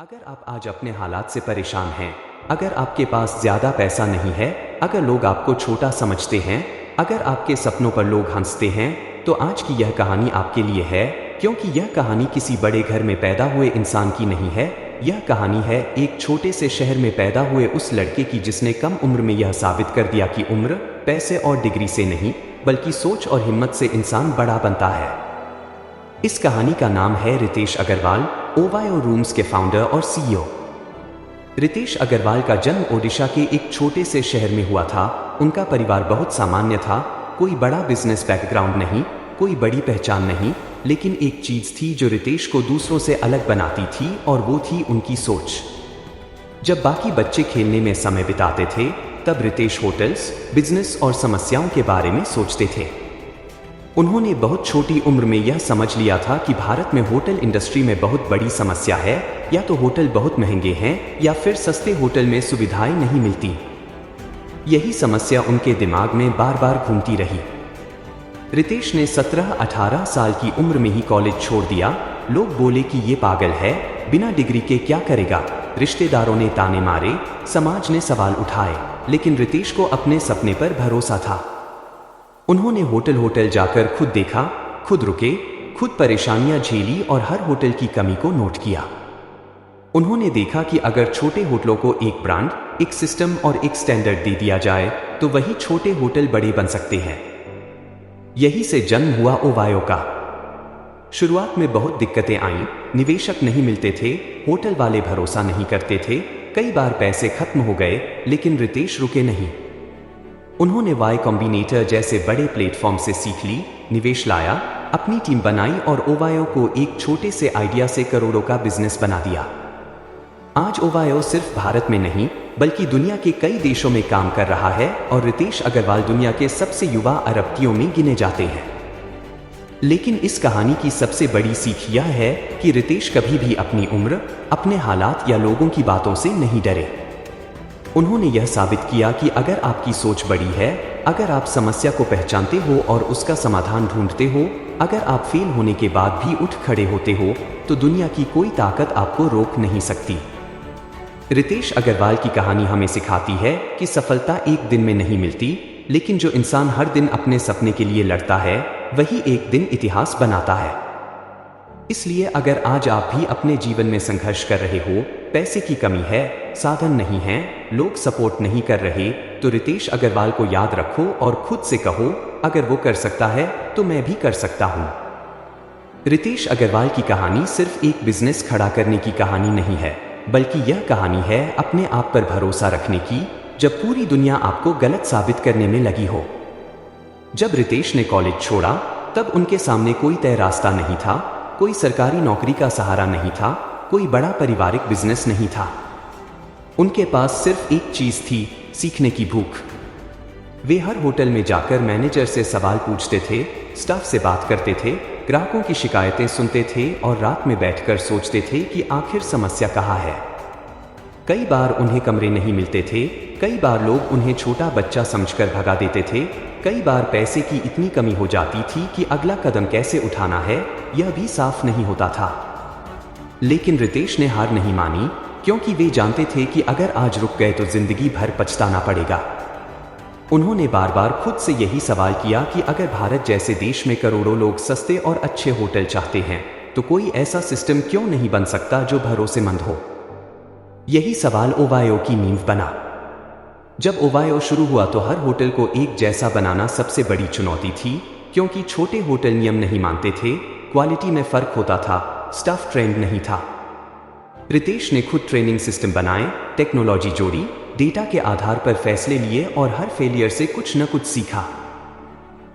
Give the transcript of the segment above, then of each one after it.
अगर आप आज अपने हालात से परेशान हैं, अगर आपके पास ज़्यादा पैसा नहीं है, अगर लोग आपको छोटा समझते हैं, अगर आपके सपनों पर लोग हंसते हैं, तो आज की यह कहानी आपके लिए है, क्योंकि यह कहानी किसी बड़े घर में पैदा हुए इंसान की नहीं है। यह कहानी है एक छोटे से शहर में पैदा हुए उस लड़के की जिसने कम उम्र में यह साबित कर दिया कि उम्र, पैसे और डिग्री से नहीं, बल्कि सोच और हिम्मत से इंसान बड़ा बनता है। इस कहानी का नाम है रितेश अग्रवाल, ओवायो रूम्स के फाउंडर और सीईओ। रितेश अग्रवाल का जन्म ओडिशा के एक छोटे से शहर में हुआ था। उनका परिवार बहुत सामान्य था, कोई बड़ा बिजनेस बैकग्राउंड नहीं, कोई बड़ी पहचान नहीं, लेकिन एक चीज थी जो रितेश को दूसरों से अलग बनाती थी, और वो थी उनकी सोच। जब बाकी बच्चे खेलने में समय बिताते थे, तब रितेश होटल्स, बिजनेस और समस्याओं के बारे में सोचते थे। उन्होंने बहुत छोटी उम्र में यह समझ लिया था कि भारत में होटल इंडस्ट्री में बहुत बड़ी समस्या है, या तो होटल बहुत महंगे हैं या फिर सस्ते होटल में सुविधाएं नहीं मिलती। यही समस्या उनके दिमाग में बार बार घूमती रही। रितेश ने 17-18 साल की उम्र में ही कॉलेज छोड़ दिया। लोग बोले कि ये पागल है, बिना डिग्री के क्या करेगा। रिश्तेदारों ने ताने मारे, समाज ने सवाल उठाए, लेकिन रितेश को अपने सपने पर भरोसा था। उन्होंने होटल होटल जाकर खुद देखा, खुद रुके, खुद परेशानियां झेली और हर होटल की कमी को नोट किया। उन्होंने देखा कि अगर छोटे होटलों को एक ब्रांड, एक सिस्टम और एक स्टैंडर्ड दे दिया जाए, तो वही छोटे होटल बड़े बन सकते हैं। यही से जन्म हुआ ओवायो का। शुरुआत में बहुत दिक्कतें आईं, निवेशक नहीं मिलते थे, होटल वाले भरोसा नहीं करते थे, कई बार पैसे खत्म हो गए, लेकिन रितेश रुके नहीं। उन्होंने वाई कॉम्बिनेटर जैसे बड़े प्लेटफॉर्म से सीख ली, निवेश लाया, अपनी टीम बनाई और ओवायो को एक छोटे से आइडिया से करोड़ों का बिजनेस बना दिया। आज ओवायो सिर्फ भारत में नहीं, बल्कि दुनिया के कई देशों में काम कर रहा है, और रितेश अग्रवाल दुनिया के सबसे युवा अरबपतियों में गिने जाते हैं। लेकिन इस कहानी की सबसे बड़ी सीख यह है कि रितेश कभी भी अपनी उम्र, अपने हालात या लोगों की बातों से नहीं डरे। उन्होंने यह साबित किया कि अगर आपकी सोच बड़ी है, अगर आप समस्या को पहचानते हो और उसका समाधान ढूंढते हो, अगर आप फेल होने के बाद भी उठ खड़े होते हो, तो दुनिया की कोई ताकत आपको रोक नहीं सकती। रितेश अग्रवाल की कहानी हमें सिखाती है कि सफलता एक दिन में नहीं मिलती, लेकिन जो इंसान हर दिन अपने सपने के लिए लड़ता है, वही एक दिन इतिहास बनाता है। इसलिए अगर आज आप भी अपने जीवन में संघर्ष कर रहे हो, पैसे की कमी है, साधन नहीं है, लोग सपोर्ट नहीं कर रहे, तो रितेश अग्रवाल को याद रखो और खुद से कहो, अगर वो कर सकता है तो मैं भी कर सकता हूं। रितेश अग्रवाल की कहानी सिर्फ एक बिजनेस खड़ा करने की कहानी नहीं है, बल्कि यह कहानी है अपने आप पर भरोसा रखने की, जब पूरी दुनिया आपको गलत साबित करने में लगी हो। जब रितेश ने कॉलेज छोड़ा, तब उनके सामने कोई तय रास्ता नहीं था, कोई सरकारी नौकरी का सहारा नहीं था, कोई बड़ा पारिवारिक बिजनेस नहीं था। उनके पास सिर्फ एक चीज थी, सीखने की भूख। वे हर होटल में जाकर मैनेजर से सवाल पूछते थे, स्टाफ से बात करते थे, ग्राहकों की शिकायतें सुनते थे और रात में बैठकर सोचते थे कि आखिर समस्या कहाँ है। कई बार उन्हें कमरे नहीं मिलते थे, कई बार लोग उन्हें छोटा बच्चा समझकर भगा देते थे, कई बार पैसे की इतनी कमी हो जाती थी कि अगला कदम कैसे उठाना है, यह भी साफ नहीं होता था। लेकिन रितेश ने हार नहीं मानी, क्योंकि वे जानते थे कि अगर आज रुक गए तो जिंदगी भर पछताना पड़ेगा। उन्होंने बार बार खुद से यही सवाल किया कि अगर भारत जैसे देश में करोड़ों लोग सस्ते और अच्छे होटल चाहते हैं, तो कोई ऐसा सिस्टम क्यों नहीं बन सकता जो भरोसेमंद हो। यही सवाल ओवायो की नींव बना। जब ओवायो शुरू हुआ तो हर होटल को एक जैसा बनाना सबसे बड़ी चुनौती थी, क्योंकि छोटे होटल नियम नहीं मानते थे, क्वालिटी में फर्क होता था, स्टाफ ट्रेंड नहीं था। रितेश ने खुद ट्रेनिंग सिस्टम बनाए, टेक्नोलॉजी जोड़ी, डेटा के आधार पर फैसले लिए और हर फेलियर से कुछ न कुछ सीखा।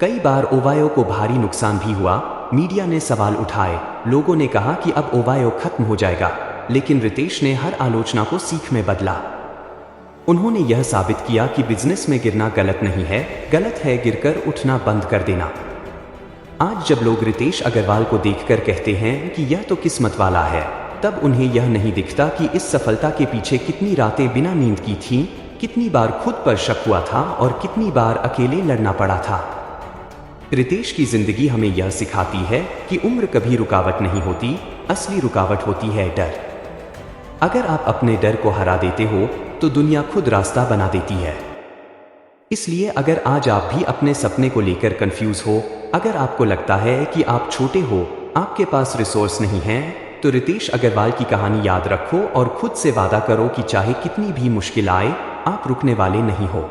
कई बार ओवायो को भारी नुकसान भी हुआ, मीडिया ने सवाल उठाए, लोगों ने कहा कि अब ओवायो खत्म हो जाएगा, लेकिन रितेश ने हर आलोचना को सीख में बदला। उन्होंने यह साबित किया कि बिजनेस में गिरना गलत नहीं है, गलत है गिरकर उठना बंद कर देना। आज जब लोग रितेश अग्रवाल को देखकर कहते हैं कि यह तो किस्मत वाला है, तब उन्हें यह नहीं दिखता कि इस सफलता के पीछे कितनी रातें बिना नींद की थीं, कितनी बार खुद पर शक हुआ था और कितनी बार अकेले लड़ना पड़ा था। रितेश की जिंदगी हमें यह सिखाती है कि उम्र कभी रुकावट नहीं होती, असली रुकावट होती है डर। अगर आप अपने डर को हरा देते हो तो दुनिया खुद रास्ता बना देती है। इसलिए अगर आज आप भी अपने सपने को लेकर कंफ्यूज हो, अगर आपको लगता है कि आप छोटे हो, आपके पास रिसोर्स नहीं है, तो रितेश अग्रवाल की कहानी याद रखो और खुद से वादा करो कि चाहे कितनी भी मुश्किल आए, आप रुकने वाले नहीं हो।